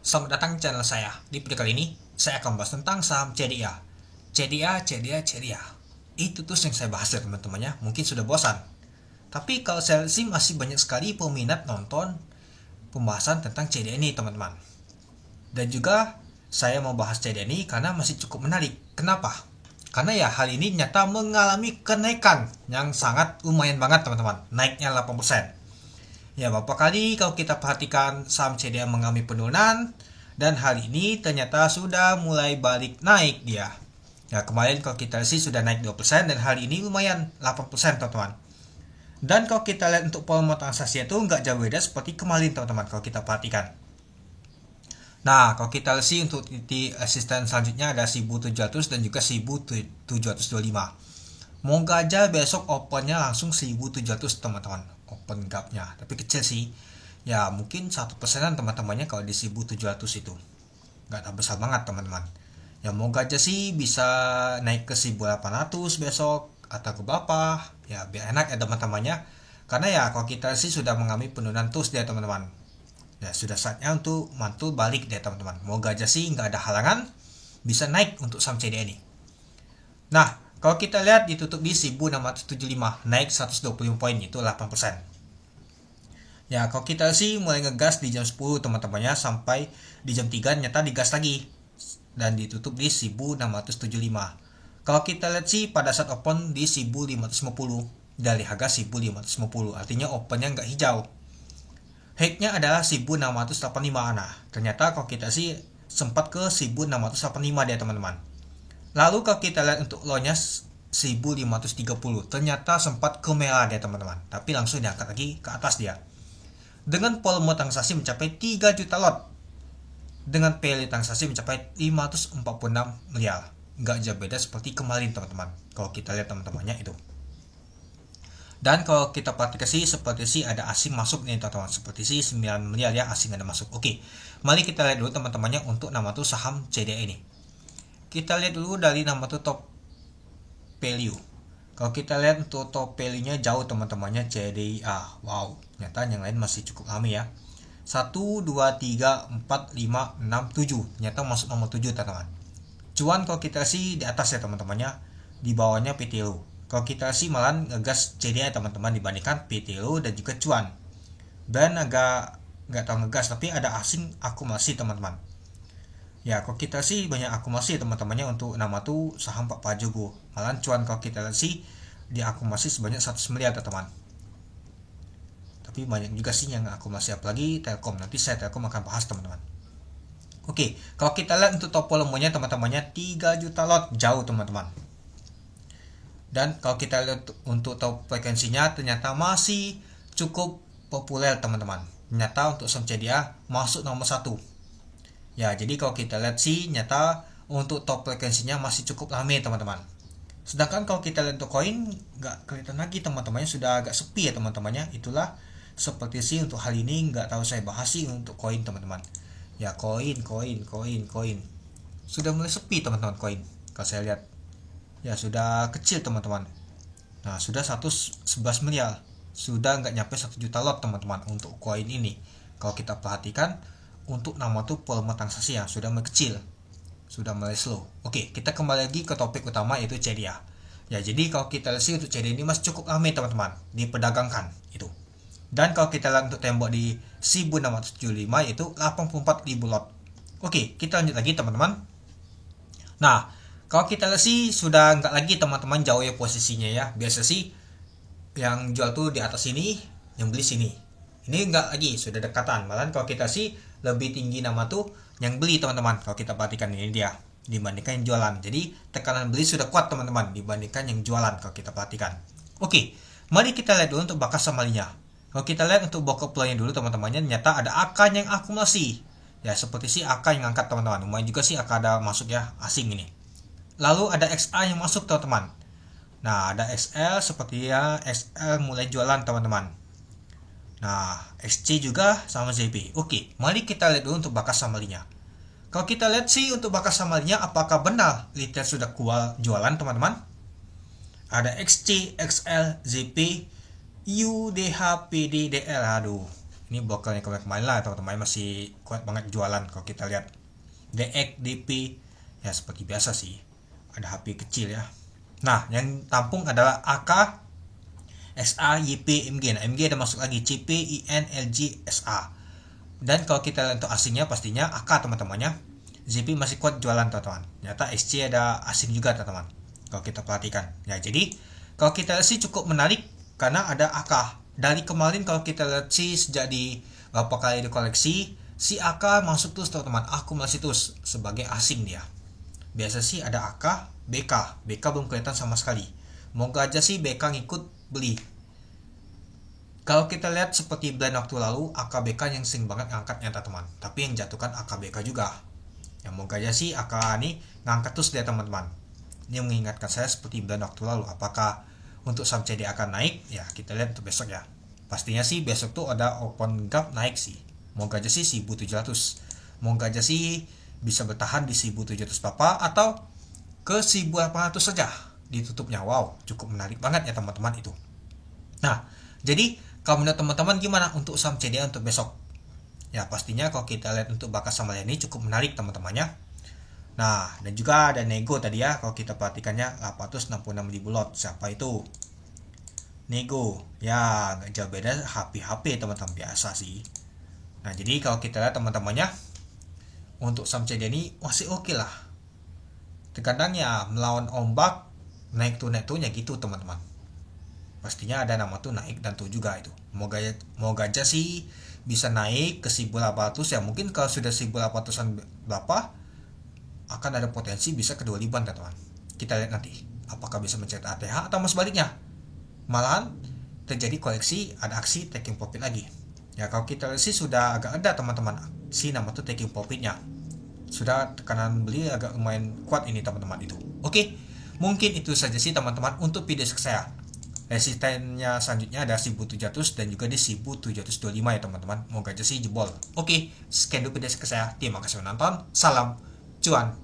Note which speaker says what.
Speaker 1: Selamat datang di channel saya. Di video kali ini, saya akan bahas tentang saham CDA. CDA. Itu tuh yang saya bahas ya teman-temannya. Mungkin sudah bosan. Tapi kalau saya lihat sih masih banyak sekali peminat nonton pembahasan tentang CDA ini teman-teman. Dan juga saya mau bahas CDA ini karena masih cukup menarik. Kenapa? Karena ya hal ini nyata mengalami kenaikan yang sangat lumayan banget teman-teman. Naiknya 8%. Ya, beberapa kali kalau kita perhatikan saham CDA mengalami penurunan dan hal ini ternyata sudah mulai balik naik dia. Ya, kemarin kalau kita sih sudah naik 2% dan hari ini lumayan 8% teman-teman. Dan kalau kita lihat untuk volume transaksi itu nggak jauh beda seperti kemarin teman-teman kalau kita perhatikan. Nah, kalau kita lihat sih untuk titik resisten selanjutnya ada 1700 dan juga 1725. Moga aja besok opennya langsung 1700 teman-teman. Open gapnya, tapi kecil sih. Ya mungkin 1%an teman-temannya kalau di 1700 itu. Nggak tak besar banget teman-teman. Ya moga aja sih bisa naik ke 1800 besok atau ke berapa. Ya biar enak ya teman-temannya. Karena ya kalau kita sih sudah mengalami penurunan terus dia teman-teman. Ya sudah saatnya untuk mantul balik deh teman-teman. Moga aja sih nggak ada halangan bisa naik untuk saham CDA ini. Nah, kalau kita lihat ditutup di 1675, naik 120 poin, itu 8%. Ya, kalau kita sih mulai ngegas di jam 10 teman-temannya sampai di jam 3 nyata digas lagi dan ditutup di 1675. Kalau kita lihat sih pada saat open di 1550 dari harga 1550, artinya opennya nggak hijau. High-nya adalah 1685. Nah, ternyata kalau kita sih sempat ke 1685 dia teman-teman. Lalu kalau kita lihat untuk low-nya 1530, ternyata sempat ke merah dia teman-teman. Tapi langsung diangkat lagi ke atas dia. Dengan volume transaksi mencapai 3 juta lot. Dengan value transaksi mencapai 546 miliar. Nggak jauh beda seperti kemarin teman-teman. Kalau kita lihat teman-temannya itu. Dan kalau kita perhatikan sih seperti sih ada asing masuk nih teman-teman. Seperti sih 9 miliar ya asing ada masuk. Oke, mari kita lihat dulu teman-temannya untuk nama tuh saham CDA ini. Kita lihat dulu dari nama tuh top value. Kalau kita lihat untuk top value-nya jauh teman-temannya CDA. Wow, ternyata yang lain masih cukup ramai ya. 1, 2, 3, 4, 5, 6, 7. Ternyata masuk nomor 7 teman-teman. Cuan kalau kita sih di atas ya teman-temannya. Di bawahnya PTLO. Kalau kita sih malah ngegas CDA teman-teman dibandingkan PTLO dan juga cuan. Dan agak nggak tahu ngegas tapi ada asing akumulasi teman-teman. Ya, kalau kita sih banyak akumulasi teman-temannya untuk nama tuh saham Pak Prajogo. Malah cuan kalau kita lihat sih dia akumulasi sebanyak 100 miliar teman-teman. Tapi banyak juga sih yang akumulasi apalagi Telkom. Nanti saya Telkom akan bahas teman-teman. Oke, kalau kita lihat untuk top volumenya teman-temannya 3 juta lot jauh teman-teman. Dan kalau kita lihat untuk top frekuensinya ternyata masih cukup populer teman-teman. Ternyata untuk saham CDA masuk nomor 1. Ya, jadi kalau kita lihat sih nyata untuk top frekuensinya masih cukup ramai teman-teman. Sedangkan kalau kita lihat untuk koin nggak kelihatan lagi teman-temannya sudah agak sepi ya teman-temannya. Itulah seperti sih untuk hal ini nggak tahu saya bahas sih untuk koin teman-teman. Ya koin sudah mulai sepi teman-teman koin. Kalau saya lihat ya sudah kecil teman-teman. Nah sudah 111 miliar, sudah nggak nyampe 1 juta lot teman-teman untuk koin ini. Kalau kita perhatikan untuk nama tuh volume transaksi yang sudah mulai kecil, sudah mulai slow. Oke, kita kembali lagi ke topik utama yaitu CDA. Ya, jadi kalau kita lihat sih untuk CDA ini masih cukup ramai teman-teman diperdagangkan itu. Dan kalau kita lihat untuk tembok di 1675 yaitu 84.000 lot. Oke, kita lanjut lagi teman-teman. Nah, kalau kita lihat sih sudah nggak lagi teman-teman jauh ya posisinya ya. Biasa sih yang jual tuh di atas sini, yang beli sini. Ini enggak lagi, sudah dekatan. Malah kalau kita sih lebih tinggi nama tuh yang beli teman-teman. Kalau kita perhatikan ini dia dibandingkan yang jualan. Jadi tekanan beli sudah kuat teman-teman dibandingkan yang jualan kalau kita perhatikan. Oke, mari kita lihat dulu untuk bakas samalinya. Kalau kita lihat untuk bokap pulangnya dulu teman-temannya ternyata ada AK yang akumulasi. Ya seperti sih AK yang angkat teman-teman. Lumayan juga sih AK ada masuk ya asing ini. Lalu ada XA yang masuk teman-teman. Nah ada XL seperti ya XL mulai jualan teman-teman. Nah, XC juga sama ZP. Oke, mari kita lihat dulu untuk bakas samalinya. Kalau kita lihat sih untuk bakas samalinya apakah benar retail sudah jualan teman-teman? Ada XC, XL, ZP, UDH, PD, DL. Aduh, Ini broker yang kemarin lah teman-teman, masih kuat banget jualan. Kalau kita lihat DX, DP ya seperti biasa sih, ada HP kecil ya. Nah, yang tampung adalah AK, SA, YP, MG. Nah, MG ada masuk lagi, CP, IN, LG, SA. Dan kalau kita lihat untuk asingnya pastinya AK teman-temannya. ZP masih kuat jualan teman-teman. Ternyata SC ada asing juga teman-teman, kalau kita perhatikan. Ya, jadi kalau kita lihat sih cukup menarik karena ada AK. Dari kemarin kalau kita lihat sih sejak di beberapa kali dikoleksi, si AK masuk terus teman-teman, akumulasi terus sebagai asing dia. Biasa sih ada AK, BK belum kelihatan sama sekali. Moga aja sih BK ngikut beli. Kalau kita lihat seperti blend waktu lalu, AK BK yang sering banget ngangkatnya teman-teman, tapi yang jatuhkan AK BK juga. Ya moga aja sih AK ini ngangkat terus dia teman-teman. Ini mengingatkan saya seperti blend waktu lalu. Apakah untuk saham CDA akan naik? Ya kita lihat untuk besok ya. Pastinya sih besok tuh ada open gap naik sih. Moga aja sih 1700. Moga aja sih bisa bertahan di 1700 berapa atau ke 1800 saja ditutupnya. Wow, cukup menarik banget ya teman-teman itu. Nah, jadi kalau menurut teman-teman gimana untuk saham CDA untuk besok? Ya pastinya kalau kita lihat untuk Bakas Samalia ini cukup menarik teman-temannya. Nah, dan juga ada Nego tadi ya, kalau kita perhatikannya 866.000 lot. Siapa itu? Nego. Ya, nggak jauh beda HP teman-teman, biasa sih. Nah, jadi kalau kita lihat teman-temannya, untuk saham CDA ini masih oke lah. Terkadang ya melawan ombak, naik turnya gitu teman-teman. Pastinya ada nama tuh naik dan tuh juga itu. Moga aja sih bisa naik ke 1800 ya. Mungkin kalau sudah 1800-an berapa, akan ada potensi bisa ke 2000-an teman-teman. Kita lihat nanti apakah bisa mencetak ATH atau sebaliknya, malahan terjadi koleksi, ada aksi taking profit lagi. Ya kalau kita lihat sih sudah agak ada teman-teman, si nama tuh taking profitnya sudah, tekanan beli agak lumayan kuat ini teman-teman itu. Oke, mungkin itu saja sih teman-teman untuk video saya. Resistennya selanjutnya ada 1700 dan juga di 1725 ya teman-teman. Moga aja sih jebol. Oke, sekian dulu video saya. Terima kasih menonton. Salam cuan.